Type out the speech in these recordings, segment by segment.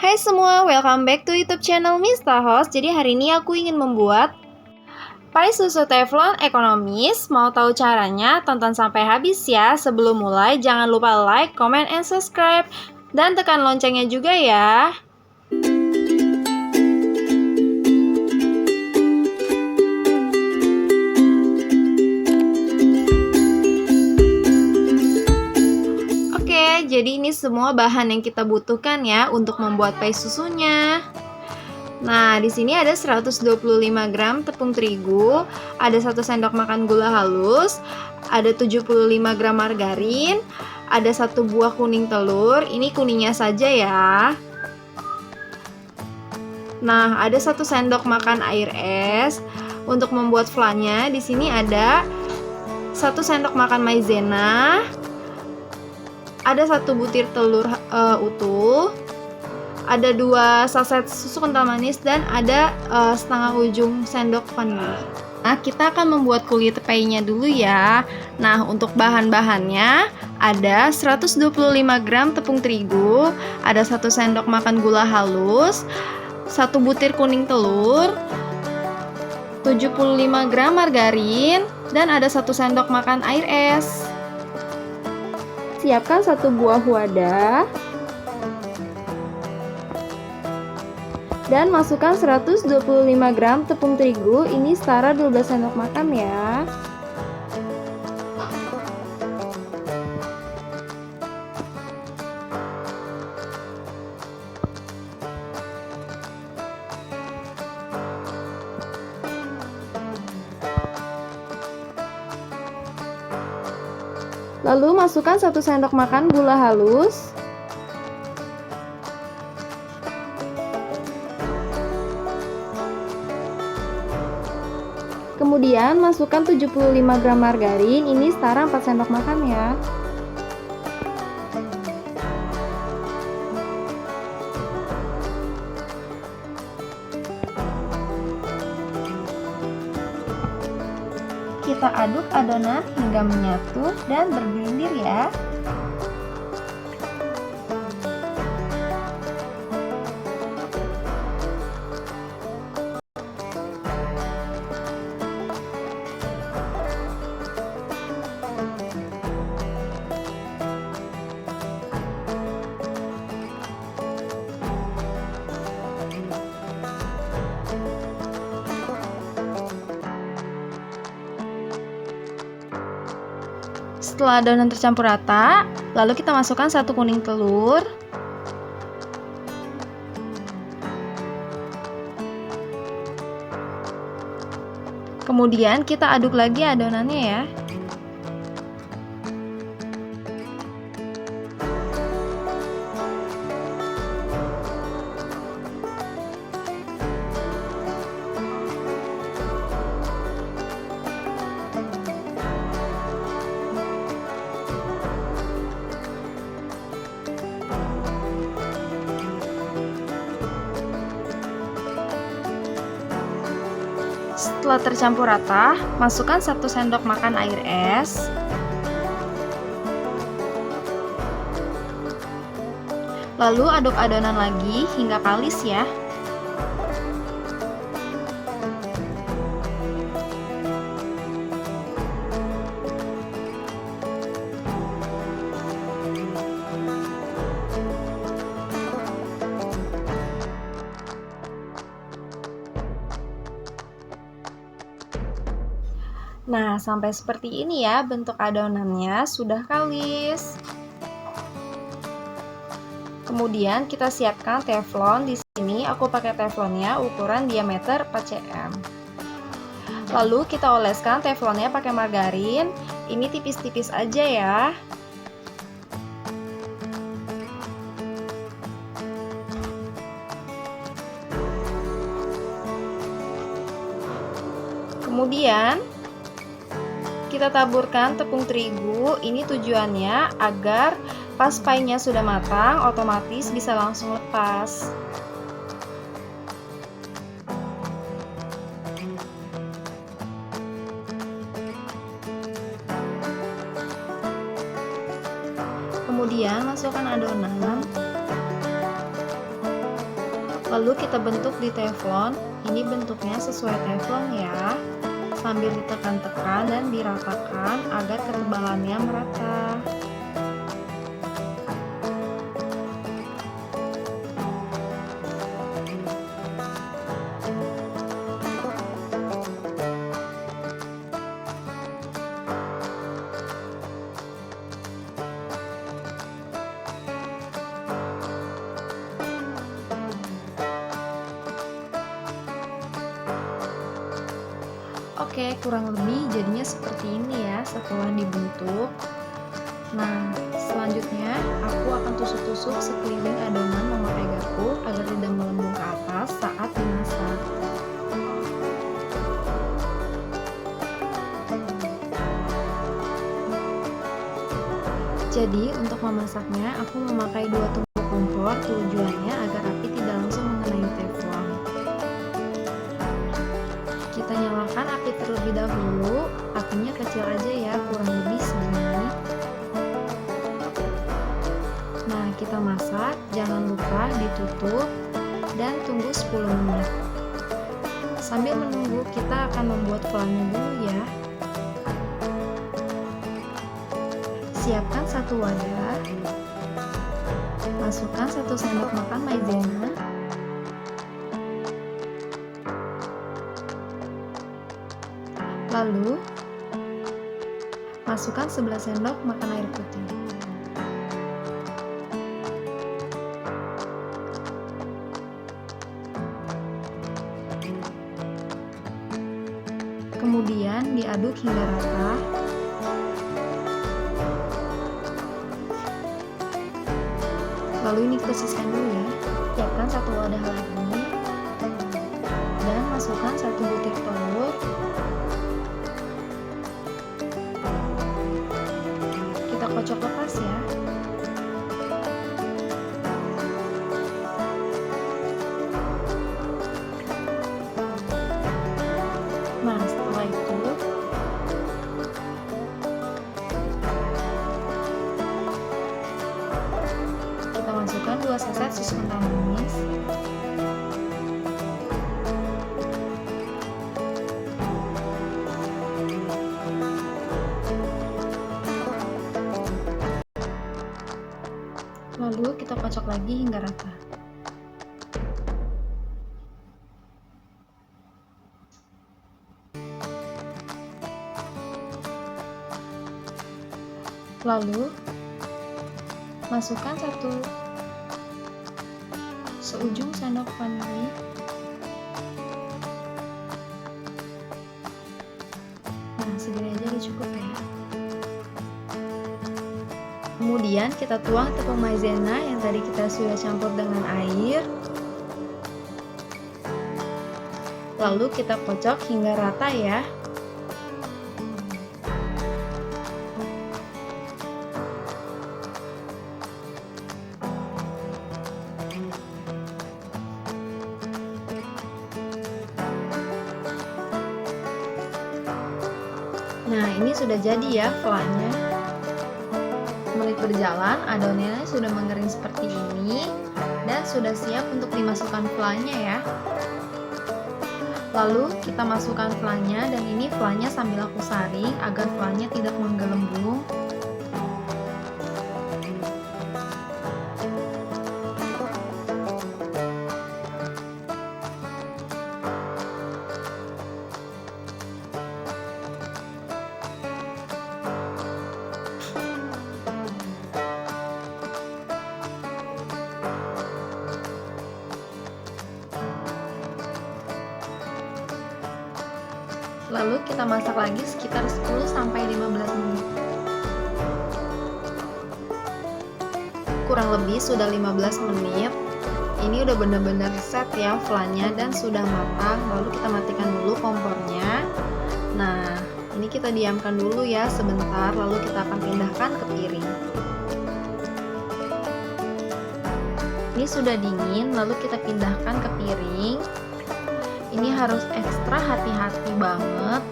Hai semua, welcome back to YouTube channel Mista Host. Jadi hari ini aku ingin membuat pai susu teflon ekonomis. Mau tahu caranya? Tonton sampai habis ya. Sebelum mulai, jangan lupa like, comment, and subscribe. Dan tekan loncengnya juga ya. Jadi ini semua bahan yang kita butuhkan ya untuk membuat pai susunya. Nah, di sini ada 125 gram tepung terigu, ada 1 sendok makan gula halus, ada 75 gram margarin, ada 1 buah kuning telur. Ini kuningnya saja ya. Nah, ada 1 sendok makan air es. Untuk membuat flannya, di sini ada 1 sendok makan maizena. Ada 1 butir telur utuh, ada 2 saset susu kental manis, dan ada setengah ujung sendok vanila. Nah, kita akan membuat kulit painya dulu ya. Nah, untuk bahan-bahannya ada 125 gram tepung terigu, ada 1 sendok makan gula halus, 1 butir kuning telur, 75 gram margarin, dan ada 1 sendok makan air es. Siapkan 1 buah wadah dan masukkan 125 gram tepung terigu, ini setara 12 sendok makan ya. Lalu masukkan 1 sendok makan gula halus. Kemudian masukkan 75 gram margarin, ini setara 4 sendok makan ya. Kita aduk adonan hingga menyatu dan bergelindir ya. Setelah adonan tercampur rata, lalu kita masukkan 1 kuning telur, kemudian kita aduk lagi adonannya ya. Setelah tercampur rata, masukkan 1 sendok makan air es. Lalu aduk adonan lagi hingga kalis ya. Nah, sampai seperti ini ya bentuk adonannya, sudah kalis. Kemudian kita siapkan teflon. Di sini aku pakai teflonnya ukuran diameter 4 cm. Lalu kita oleskan teflonnya pakai margarin. Ini tipis-tipis aja ya. Kemudian kita taburkan tepung terigu. Ini tujuannya agar pas painya sudah matang, otomatis bisa langsung lepas. Kemudian masukkan adonan. Lalu kita bentuk di teflon. Ini bentuknya sesuai teflon ya, sambil ditekan-tekan dan diratakan agar ketebalannya merata. Oke, kurang lebih jadinya seperti ini ya setelah dibentuk. Nah, selanjutnya aku akan tusuk-tusuk sekeliling adonan memakai garpu agar tidak melembung ke atas saat dimasak. Jadi, untuk memasaknya aku memakai 2 tungku kompor, tujuannya agar api tidak langsung mengenai teflon. Kita nyalakan api terlebih dahulu, apinya kecil aja ya, kurang lebih segini. Nah, kita masak, jangan lupa ditutup dan tunggu 10 menit. Sambil menunggu, kita akan membuat flannya dulu ya. Siapkan satu wadah, masukkan 1 sendok makan maizena, lalu masukkan 11 sendok makan air putih. Kemudian diaduk hingga rata. Lalu ini kita sisihkan dulu ya. Siapkan 1 wadah lagi dan masukkan 1 butir telur. Kita kocok lepas ya. Nah, setelah itu kita masukkan 2 saset sus kental manis. Lalu kita kocok lagi hingga rata. Lalu masukkan 1 seujung sendok vanili, nah segini aja udah cukup ya. Kemudian kita tuang tepung maizena yang tadi kita sudah campur dengan air, lalu kita kocok hingga rata ya. Nah, ini sudah jadi ya flannya. Menit berjalan, adonannya sudah mengering seperti ini dan sudah siap untuk dimasukkan flannya ya. Lalu kita masukkan flannya, dan ini flannya sambil aku saring agar flannya tidak menggelembung. Lalu kita masak lagi sekitar 10-15 menit. Kurang lebih sudah 15 menit. Ini udah bener-bener set ya flannya dan sudah matang. Lalu kita matikan dulu kompornya. Nah, ini kita diamkan dulu ya sebentar, lalu kita akan pindahkan ke piring. Ini sudah dingin, lalu kita pindahkan ke piring. Ini harus ekstra hati-hati banget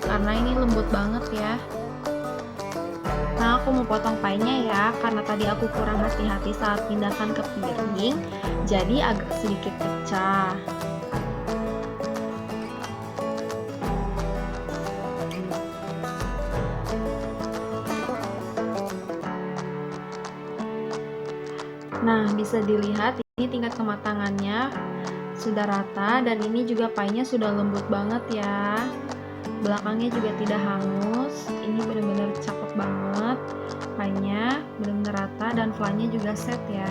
karena ini lembut banget ya. Nah, aku mau potong pie-nya ya, karena tadi aku kurang hati-hati saat pindahkan ke piring, jadi agak sedikit pecah. Nah, bisa dilihat ini tingkat kematangannya sudah rata dan ini juga pie-nya sudah lembut banget ya. Belakangnya juga tidak hangus. Ini benar-benar cakep banget. Pie-nya benar-benar rata dan flannya juga set ya.